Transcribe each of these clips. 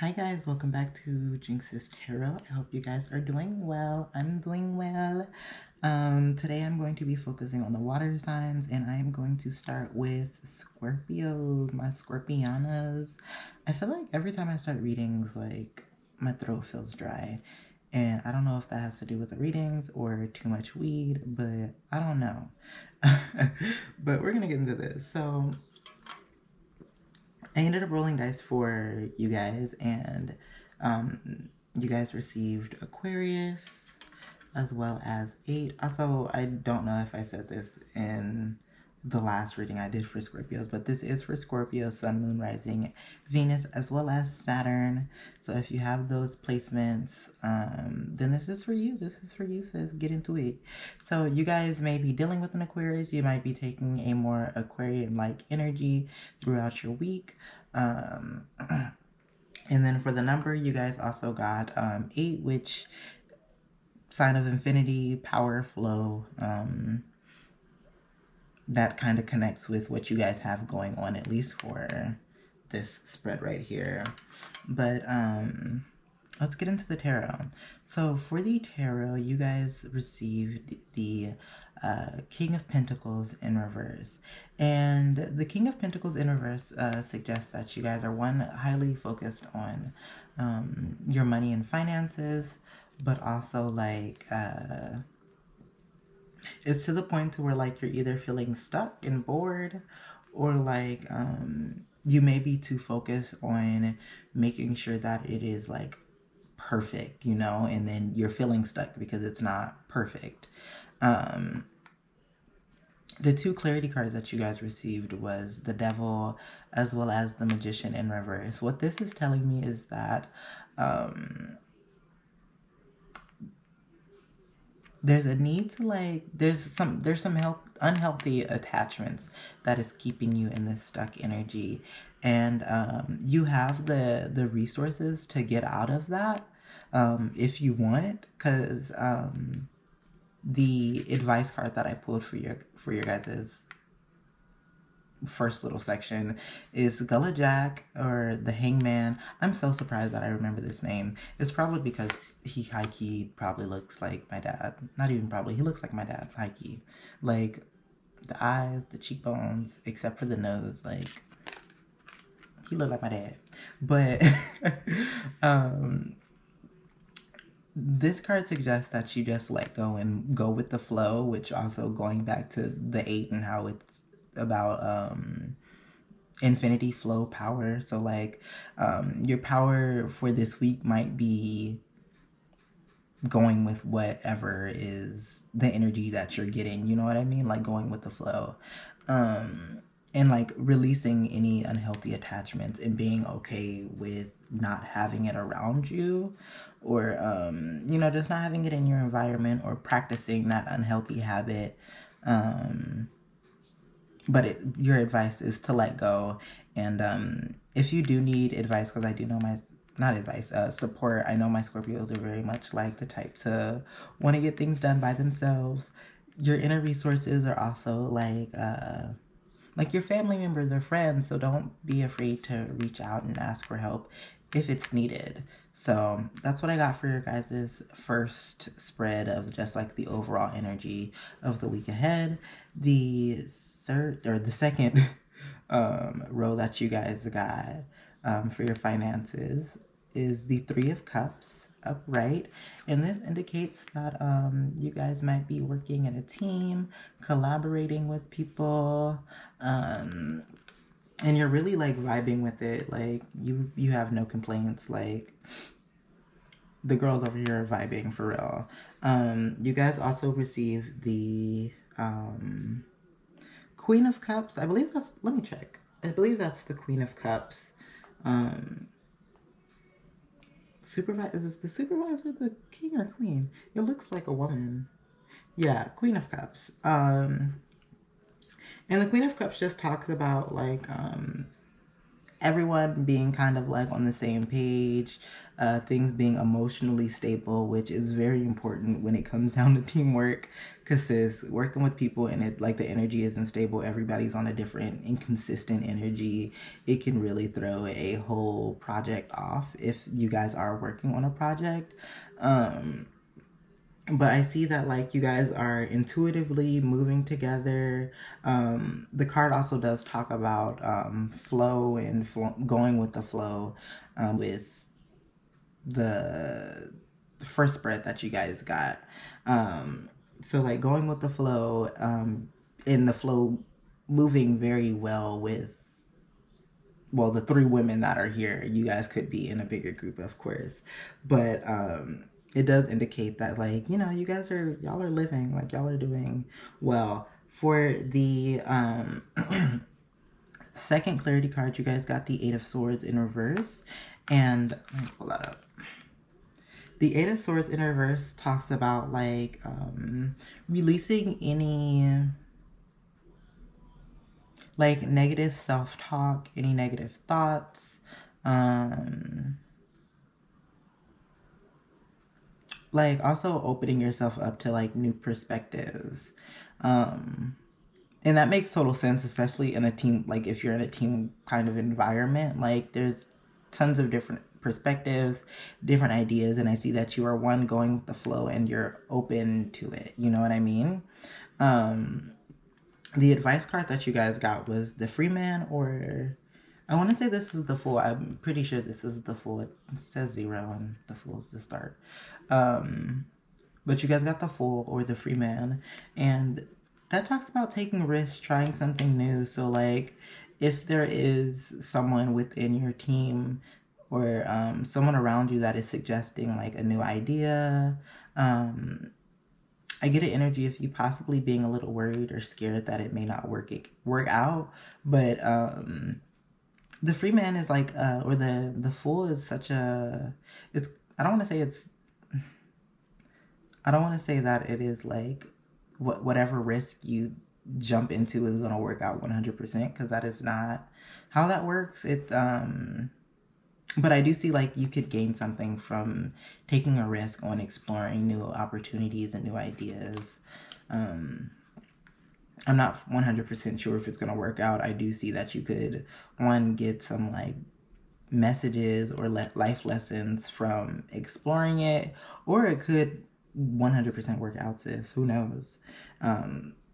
Hi guys, welcome back to Jinx's Tarot. I hope you guys are doing well. I'm doing well. Today I'm going to be focusing on the water signs, and I am going to start with Scorpio, my Scorpianas. I feel like every time I start readings, like my throat feels dry. And I don't know if that has to do with the readings or too much weed, but I don't know. But we're gonna get into this. So I ended up rolling dice for you guys, and you guys received Aquarius as well as 8. Also, I don't know if I said this in the last reading I did for Scorpios, but this is for Scorpio, Sun, Moon, Rising, Venus, as well as Saturn. So if you have those placements, then this is for you. This is for you, sis. Get into it. So you guys may be dealing with an Aquarius. You might be taking a more Aquarian-like energy throughout your week. And then for the number, you guys also got 8, which sign of infinity, power, flow. That kind of connects with what you guys have going on, at least for this spread right here. But let's get into the tarot. So for the tarot, you guys received the King of Pentacles in reverse. And the King of Pentacles in reverse suggests that you guys are, one, highly focused on your money and finances, but also like it's to the point to where like you're either feeling stuck and bored, or like you may be too focused on making sure that it is like perfect, you know, and then you're feeling stuck because it's not perfect. The two clarity cards that you guys received was the Devil as well as the Magician in reverse. What this is telling me is that there's a need to like there's some unhealthy attachments that is keeping you in this stuck energy, and you have the resources to get out of that if you want, because the advice card that I pulled for your guys's first little section is Gullah Jack, or the Hangman. I'm so surprised that I remember this name. It's probably because he high-key probably looks like my dad. Not even probably, he looks like my dad, high-key. Like, the eyes, the cheekbones, except for the nose, like, he looked like my dad. But, this card suggests that you just let go and go with the flow, which also going back to the 8 and how it's about infinity flow power. So like your power for this week might be going with whatever is the energy that you're getting, you know what I mean? Like going with the flow. And like releasing any unhealthy attachments and being okay with not having it around you, or you know, just not having it in your environment, or practicing that unhealthy habit. But your advice is to let go. And if you do need advice, because I do know my, not advice, support, I know my Scorpios are very much like the type to want to get things done by themselves. Your inner resources are also like your family members or friends, so don't be afraid to reach out and ask for help if it's needed. So that's what I got for your guys' first spread of just like the overall energy of the week ahead. The third, or the second row that you guys got for your finances is the Three of Cups upright, and this indicates that you guys might be working in a team, collaborating with people, and you're really like vibing with it. Like you have no complaints. Like the girls over here are vibing for real. You guys also receive the Queen of Cups. I believe that's, let me check. I believe that's the Queen of Cups. Is this the supervisor, the king or queen? It looks like a woman. Yeah, Queen of Cups. And the Queen of Cups just talks about like everyone being kind of like on the same page, things being emotionally stable, which is very important when it comes down to teamwork, because working with people and it like the energy isn't stable, everybody's on a different inconsistent energy, it can really throw a whole project off if you guys are working on a project. But I see that like you guys are intuitively moving together. The card also does talk about flow and going with the flow, with the first spread that you guys got. So like going with the flow, in the flow, moving very well with, well, the three women that are here. You guys could be in a bigger group, of course, but it does indicate that like, you know, you guys are, y'all are living, like y'all are doing well. For the second clarity card, you guys got the Eight of Swords in reverse, and let me pull that up. The Eight of Swords in reverse talks about like releasing any like negative self-talk, any negative thoughts, like also opening yourself up to like new perspectives. And that makes total sense, especially in a team, like if you're in a team kind of environment, like there's tons of different perspectives, different ideas, and I see that you are one going with the flow and you're open to it. You know what I mean? The advice card that you guys got was the free man, or I want to say this is the fool. I'm pretty sure this is the fool. It says 0 and the fool is the start. But you guys got the fool or the free man, and that talks about taking risks, trying something new. So like if there is someone within your team or someone around you that is suggesting like a new idea, I get an energy of you possibly being a little worried or scared that it may not work out. But the free man is like or the fool is such a, it's, I don't want to say it's, I don't want to say that it is like whatever risk you jump into is going to work out 100%, because that is not how that works. But I do see like you could gain something from taking a risk on exploring new opportunities and new ideas. I'm not 100% sure if it's going to work out. I do see that you could, one, get some like messages or life lessons from exploring it, or it could 100% work out, sis. Who knows?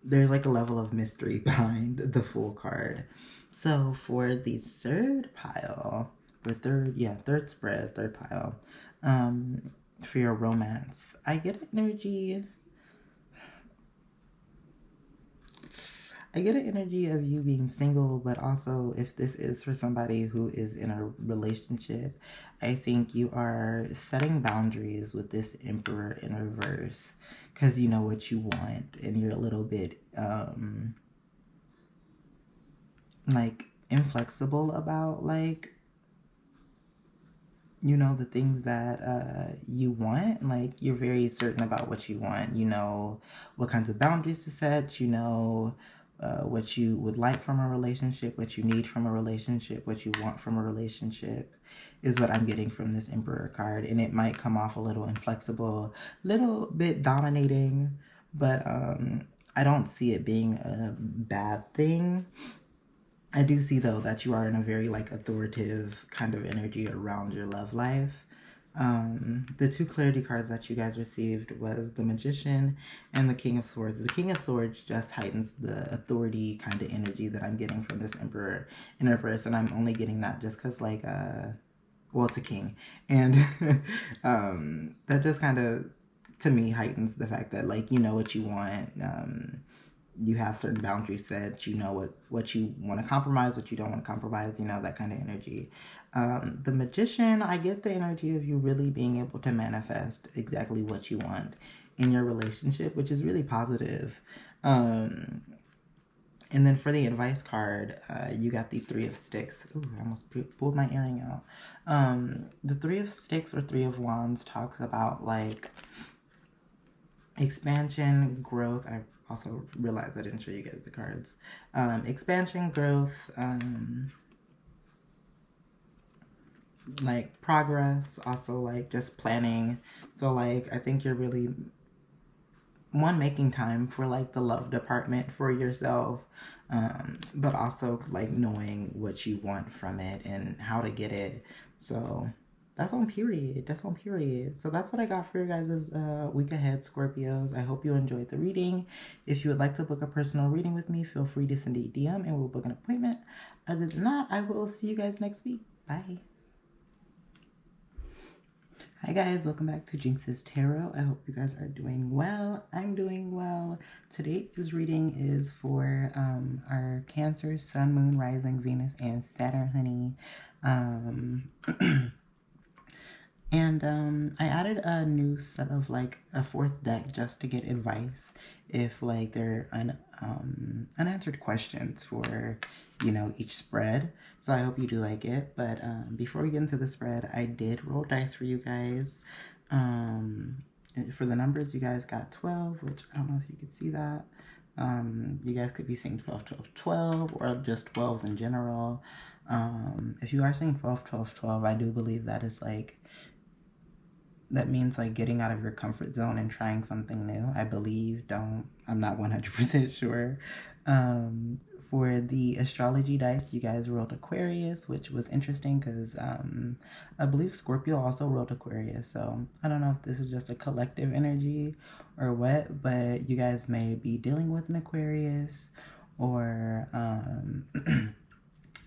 There's like a level of mystery behind the Fool card. So for the third pile, or third spread, third pile, for your romance, I get energy. I get an energy of you being single, but also if this is for somebody who is in a relationship, I think you are setting boundaries with this Emperor in reverse, because you know what you want and you're a little bit like inflexible about like, you know, the things that you want. Like you're very certain about what you want, you know what kinds of boundaries to set, you know what you would like from a relationship, what you need from a relationship, what you want from a relationship, is what I'm getting from this Emperor card. And it might come off a little inflexible, little bit dominating, but I don't see it being a bad thing. I do see though that you are in a very like authoritative kind of energy around your love life. The two clarity cards that you guys received was the Magician and the King of Swords. The King of Swords just heightens the authority kind of energy that I'm getting from this Emperor in reverse, and I'm only getting that just because like well, it's a king, and that just kind of to me heightens the fact that like you know what you want. You have certain boundaries set, you know what you want to compromise, what you don't want to compromise, you know, that kind of energy. The Magician, I get the energy of you really being able to manifest exactly what you want in your relationship, which is really positive. And then for the advice card, you got the Three of Sticks. Ooh, I almost pulled my earring out. The Three of Sticks or Three of Wands talks about like expansion, growth. I also realized I didn't show you guys the cards. Expansion, growth, like progress, also like just planning. So like I think you're really making time for like the love department for yourself, but also like knowing what you want from it and how to get it. So that's on period. That's on period. So that's what I got for you guys' week ahead, Scorpios. I hope you enjoyed the reading. If you would like to book a personal reading with me, feel free to send a DM and we'll book an appointment. Other than that, I will see you guys next week. Bye. Hi guys, welcome back to Jinx's Tarot. I hope you guys are doing well. I'm doing well. Today's reading is for our Cancer, Sun, Moon, Rising, Venus, and Saturn, honey. And I added a new set of like a fourth deck just to get advice if like there are unanswered questions for, you know, each spread. So I hope you do like it. But before we get into the spread, I did roll dice for you guys. For the numbers, you guys got 12, which I don't know if you could see that. You guys could be saying 12, 12, 12, or just 12s in general. If you are saying 12, 12, 12, I do believe that is like, that means like getting out of your comfort zone and trying something new. I believe, I'm not 100% sure. For the astrology dice, you guys rolled Aquarius, which was interesting because I believe Scorpio also rolled Aquarius. So I don't know if this is just a collective energy or what, but you guys may be dealing with an Aquarius, or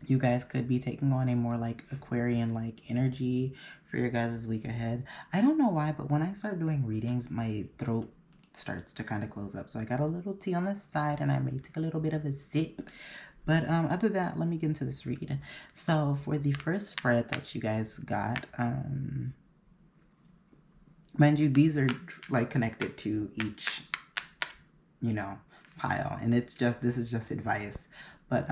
you guys could be taking on a more like Aquarian like energy for your guys' week ahead. I don't know why, but when I start doing readings, my throat starts to kind of close up. So I got a little tea on the side and I may take a little bit of a sip. But other than that, let me get into this read. So for the first spread that you guys got, mind you, these are like connected to each, you know, pile. And it's just, this is just advice. But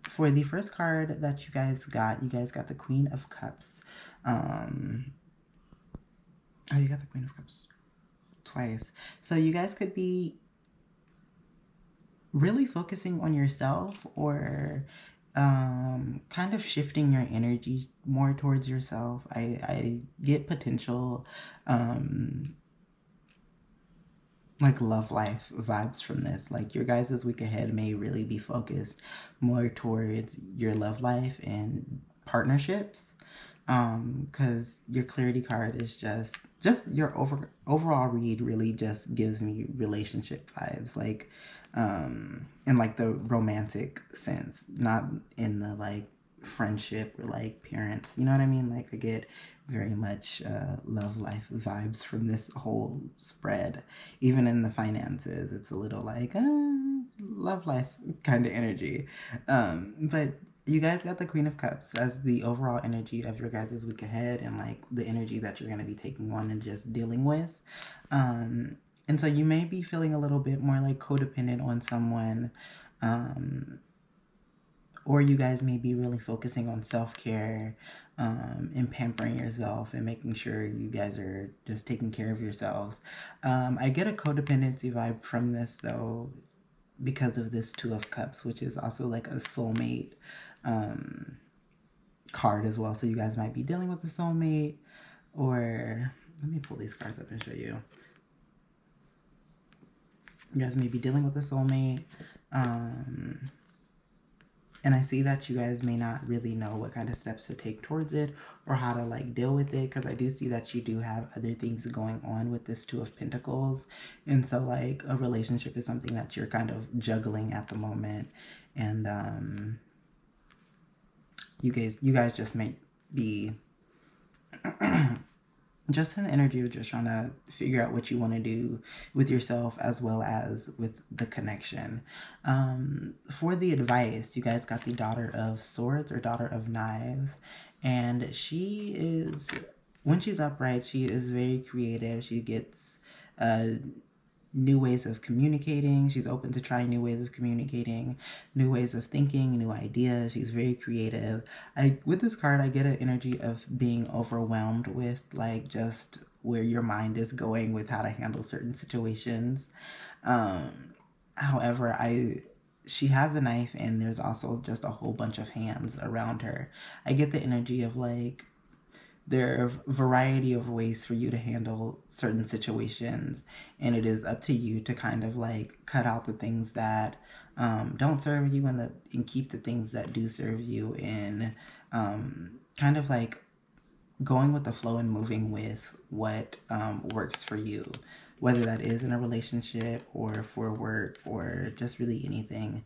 for the first card that you guys got the Queen of Cups. Oh, you got the Queen of Cups twice. So you guys could be really focusing on yourself, or kind of shifting your energy more towards yourself. I get potential like love life vibes from this. Like your guys' week ahead may really be focused more towards your love life and partnerships, because your clarity card is just your overall read really just gives me relationship vibes, like in like the romantic sense, not in the like friendship or like parents, you know what I mean? Like I get very much love life vibes from this whole spread. Even in the finances, it's a little like love life kind of energy. But you guys got the Queen of Cups as the overall energy of your guys' week ahead, and like the energy that you're going to be taking on and just dealing with. And so you may be feeling a little bit more like codependent on someone, or you guys may be really focusing on self-care, and pampering yourself and making sure you guys are just taking care of yourselves. I get a codependency vibe from this though, because of this Two of Cups, which is also like a soulmate card as well. So you guys might be dealing with a soulmate, or let me pull these cards up and show you. You guys may be dealing with a soulmate. And I see that you guys may not really know what kind of steps to take towards it or how to like deal with it, because I do see that you do have other things going on with this Two of Pentacles. And so like a relationship is something that you're kind of juggling at the moment. And you guys just may be just an energy of just trying to figure out what you want to do with yourself as well as with the connection. For the advice, you guys got the Daughter of Swords or Daughter of Knives. And she is, when she's upright, she is very creative. She gets new ways of communicating. She's open to trying new ways of communicating, new ways of thinking, new ideas. She's very creative. With this card, I get an energy of being overwhelmed with like just where your mind is going with how to handle certain situations. However, she has a knife and there's also just a whole bunch of hands around her. I get the energy of like there are a variety of ways for you to handle certain situations, and it is up to you to kind of like cut out the things that don't serve you, and keep the things that do serve you, and kind of like going with the flow and moving with what works for you, whether that is in a relationship or for work or just really anything.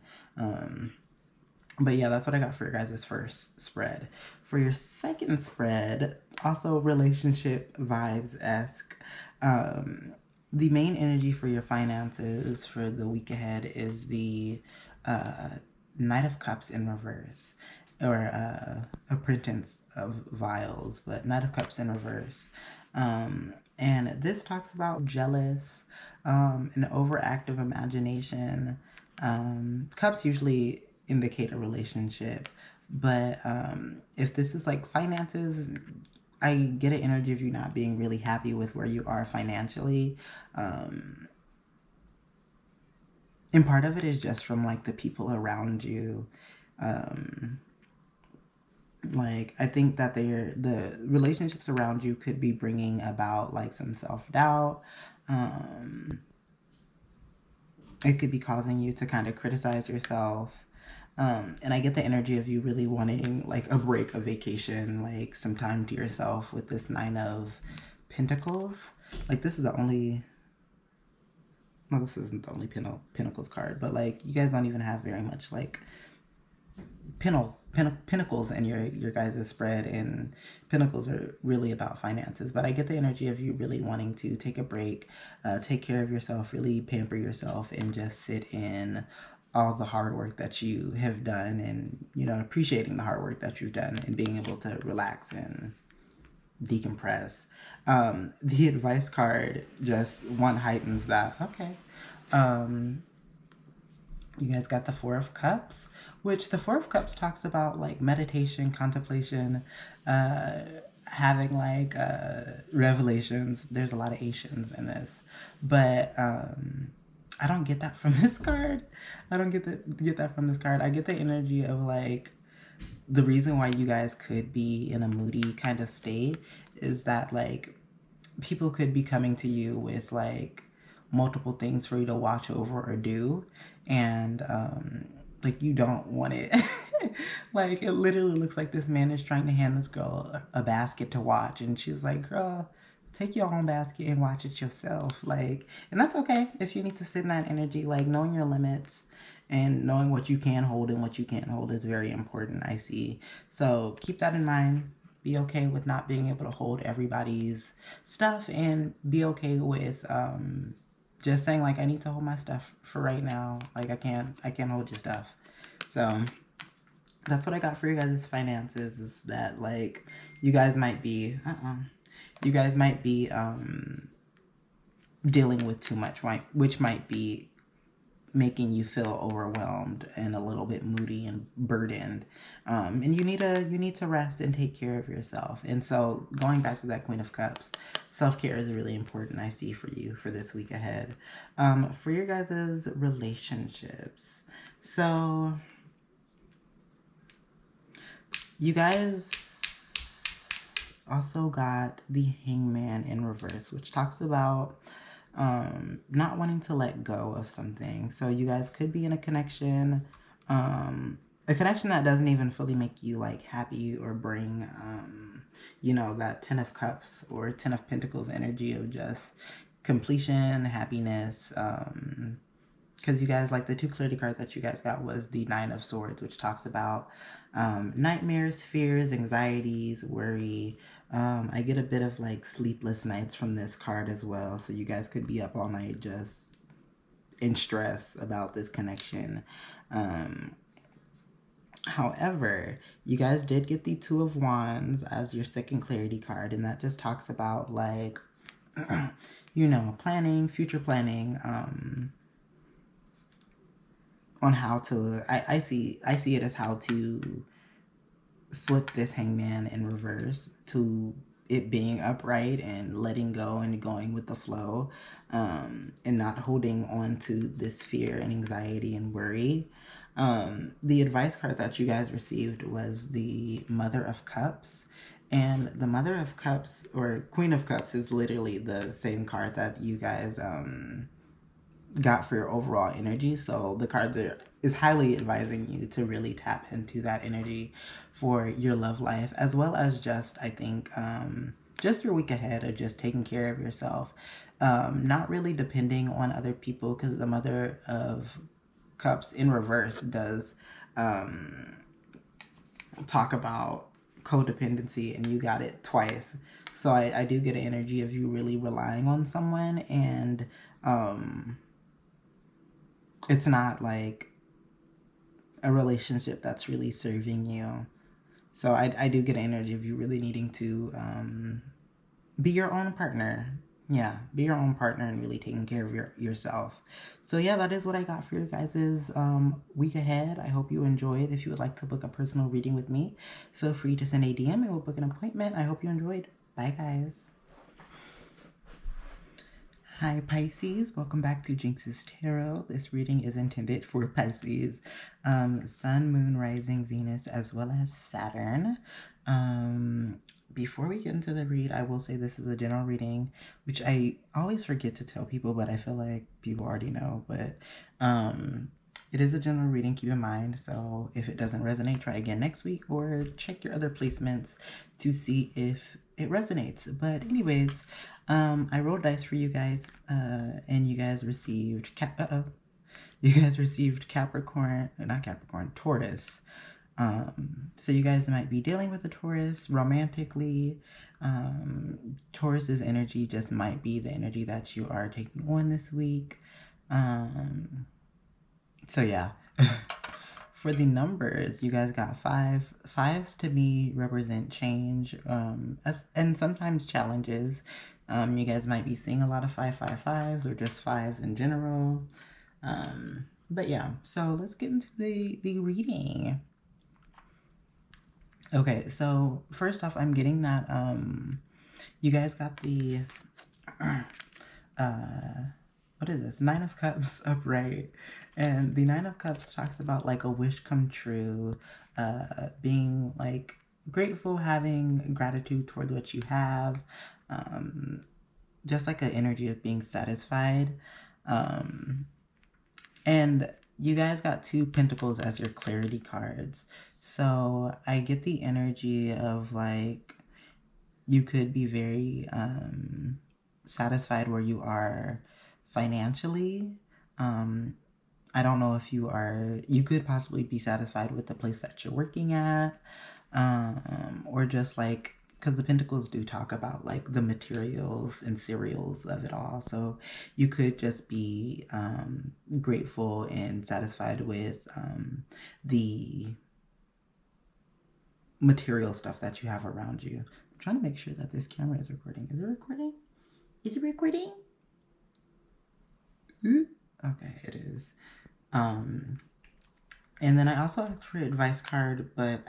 But yeah, that's what I got for your guys' first spread. For your second spread, also relationship vibes-esque. The main energy for your finances for the week ahead is the uh, Knight of Cups in reverse, or Apprentice of Vials, but Knight of Cups in reverse. And this talks about jealous, an overactive imagination. Cups usually indicate a relationship, but if this is like finances, I get an energy of you not being really happy with where you are financially. And part of it is just from like the people around you. Like, I think that the relationships around you could be bringing about like some self-doubt. It could be causing you to kind of criticize yourself. And I get the energy of you really wanting like a break, a vacation, like some time to yourself with this Nine of Pentacles. Like, this is the only, no, this isn't the only Pentacles card, but like you guys don't even have very much like Pentacles in your guys' spread, and Pentacles are really about finances. But I get the energy of you really wanting to take a break, take care of yourself, really pamper yourself, and just sit in all the hard work that you have done, and appreciating the hard work that you've done, and being able to relax and decompress. The advice card just heightens that. Okay. You guys got the Four of Cups, which the Four of Cups talks about like meditation, contemplation, having like revelations. There's a lot of Asians in this, but I don't get that from this card. I don't get that from this card. I get the energy of like the reason why you guys could be in a moody kind of state is that like people could be coming to you with like multiple things for you to watch over or do, and like you don't want it. Like, it literally looks like this man is trying to hand this girl a basket to watch, and she's like, girl, take your own basket and watch it yourself. Like, and that's okay if you need to sit in that energy. Like, knowing your limits and knowing what you can hold and what you can't hold is very important, I see. So keep that in mind. Be okay with not being able to hold everybody's stuff, and be okay with just saying like, I need to hold my stuff for right now. Like, I can't hold your stuff. So that's what I got for you guys' finances, is that like you guys might be dealing with too much, right? Which might be making you feel overwhelmed and a little bit moody and burdened, and you need to rest and take care of yourself. And so, going back to that Queen of Cups, self-care is really important, I see, for you for this week ahead. For your guys' relationships, so you guys also got the Hangman in reverse, which talks about not wanting to let go of something. So you guys could be in a connection that doesn't even fully make you like happy, or bring that Ten of Cups or Ten of Pentacles energy of just completion, happiness. Because you guys, like, the two clarity cards that you guys got was the Nine of Swords, which talks about nightmares, fears, anxieties, worry. I get a bit of like sleepless nights from this card as well. So you guys could be up all night just in stress about this connection. However, you guys did get the Two of Wands as your second clarity card, and that just talks about like, planning, future planning, on how to, I see it as how to flip this Hangman in reverse to it being upright and letting go and going with the flow, and not holding on to this fear and anxiety and worry. The advice card that you guys received was the Mother of Cups, And the Mother of Cups or Queen of Cups is literally the same card that you guys got for your overall energy. So the cards is highly advising you to really tap into that energy for your love life, as well as just, I think, just your week ahead of just taking care of yourself. Not really depending on other people, because the Mother of Cups in reverse does talk about codependency, and you got it twice. So I do get an energy of you really relying on someone, and it's not like a relationship that's really serving you. So I do get an energy of you really needing to be your own partner. Yeah, be your own partner and really taking care of yourself. So yeah, that is what I got for you guys' week ahead. I hope you enjoyed. If you would like to book a personal reading with me, feel free to send a DM and we'll book an appointment. I hope you enjoyed. Bye, guys. Hi Pisces, welcome back to Jinx's Tarot. This reading is intended for Pisces, Sun, Moon, Rising, Venus, as well as Saturn. Before we get into the read, I will say this is a general reading, which I always forget to tell people, but I feel like people already know. But it is a general reading, keep in mind. So if it doesn't resonate, try again next week or check your other placements to see if it resonates. But anyways, I rolled dice for you guys, and you guys received Capricorn, not Capricorn, Taurus. So you guys might be dealing with a Taurus romantically. Taurus's energy just might be the energy that you are taking on this week. So yeah. For the numbers, you guys got 5. 5s to me represent change, and sometimes challenges. You guys might be seeing a lot of 555s or just 5s in general. But yeah, so let's get into the reading. Okay, so first off, I'm getting that you guys got the what is this? 9 of Cups upright. And the 9 of Cups talks about like a wish come true, being like grateful, having gratitude toward what you have, just like an energy of being satisfied. And you guys got 2 Pentacles as your clarity cards. So I get the energy of like you could be very satisfied where you are financially. I don't know if you could possibly be satisfied with the place that you're working at, or just like, because the Pentacles do talk about like the materials and cereals of it all. So you could just be grateful and satisfied with the material stuff that you have around you. I'm trying to make sure that this camera is recording. Is it recording? Is it recording? Okay, it is. And then I also asked for advice cards, but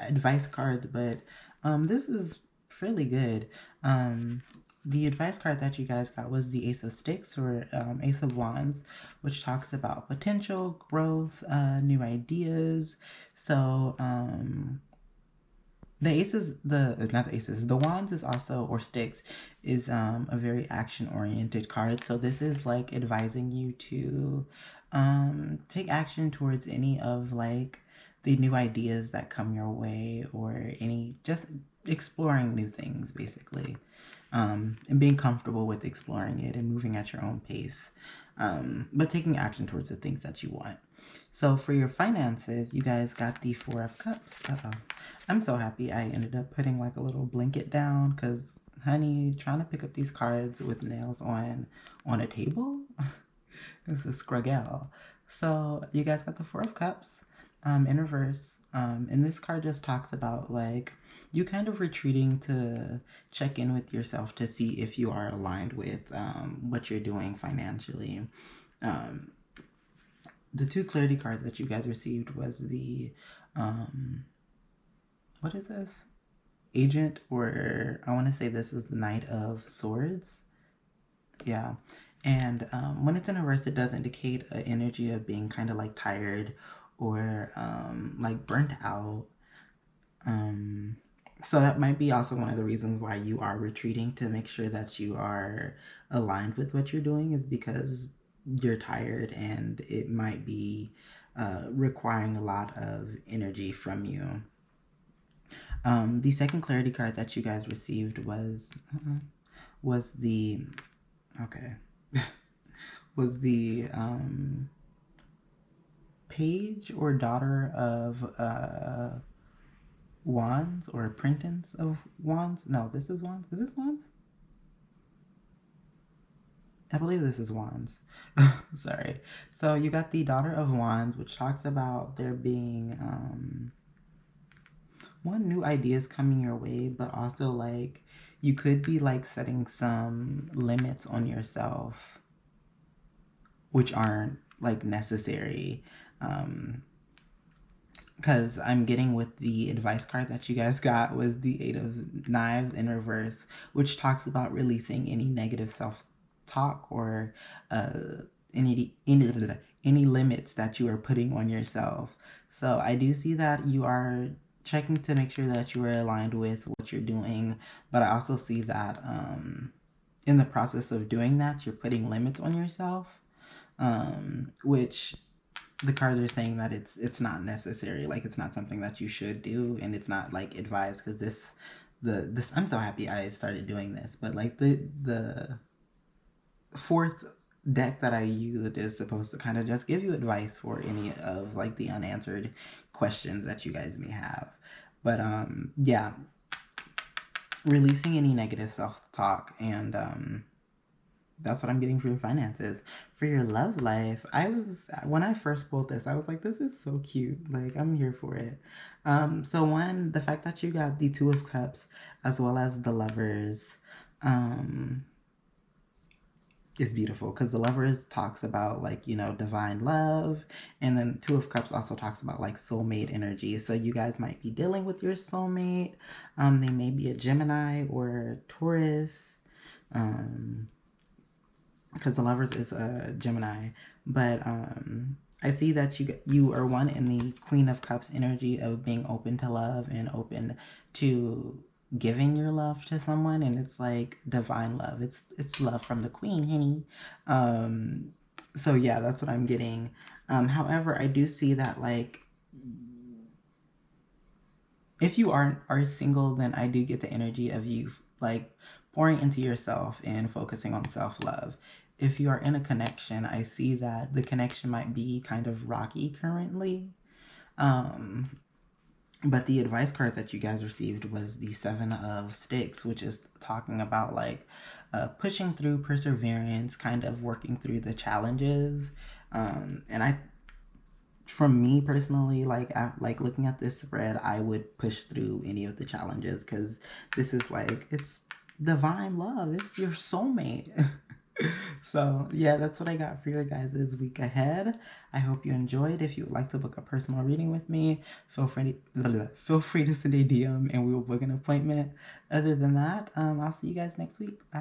this is fairly good. The advice card that you guys got was the Ace of Sticks, or Ace of Wands, which talks about potential, growth, new ideas. So the Wands is also, or Sticks, is a very action-oriented card. So this is like advising you to take action towards any of like the new ideas that come your way, or just exploring new things, basically. And being comfortable with exploring it and moving at your own pace, but taking action towards the things that you want. So for your finances, you guys got the 4 of Cups. I'm so happy I ended up putting like a little blanket down, because honey, trying to pick up these cards with nails on a table, this is scruggle. So you guys got the 4 of Cups in reverse. And this card just talks about like you kind of retreating to check in with yourself to see if you are aligned with what you're doing financially. The 2 clarity cards that you guys received was the what is this? Agent, or I want to say this is the Knight of Swords. Yeah. And when it's in reverse, it does indicate an energy of being kind of like tired, or like burnt out, So that might be also one of the reasons why you are retreating, to make sure that you are aligned with what you're doing, is because you're tired and it might be requiring a lot of energy from you. The second clarity card that you guys received was the okay was the page or daughter of wands, or apprentice of wands. No, this is wands. Is this wands? I believe this is wands. Sorry. So you got the daughter of wands, which talks about there being one, new ideas coming your way, but also like you could be like setting some limits on yourself which aren't like necessary. Because I'm getting with the advice card that you guys got was the Eight of Knives in reverse, which talks about releasing any negative self-talk or any limits that you are putting on yourself. So I do see that you are checking to make sure that you are aligned with what you're doing, but I also see that in the process of doing that, you're putting limits on yourself, which the cards are saying that it's not necessary. Like, it's not something that you should do, and it's not like advised, because this I'm so happy I started doing this. But like the fourth deck that I used is supposed to kind of just give you advice for any of like the unanswered questions that you guys may have. But yeah, releasing any negative self-talk, and that's what I'm getting for your finances. For your love life, when I first pulled this, I was like, this is so cute. Like, I'm here for it. So one, the fact that you got the Two of Cups as well as the Lovers, is beautiful, because the Lovers talks about like, divine love, and then Two of Cups also talks about like soulmate energy. So you guys might be dealing with your soulmate. They may be a Gemini or Taurus. Because the Lovers is a Gemini, but I see that you are one in the Queen of Cups energy of being open to love and open to giving your love to someone, and it's like divine love. It's love from the Queen, honey. So yeah, that's what I'm getting. However, I do see that like if you are single, then I do get the energy of you like pouring into yourself and focusing on self-love. If you are in a connection, I see that the connection might be kind of rocky currently. But the advice card that you guys received was the Seven of Sticks, which is talking about like pushing through, perseverance, kind of working through the challenges. And from me personally, like looking at this spread, I would push through any of the challenges, because this is like, it's divine love. It's your soulmate. So yeah, that's what I got for your guys this week ahead. I hope you enjoyed. If you would like to book a personal reading with me, feel free to send a DM and we will book an appointment. Other than that, I'll see you guys next week. Bye.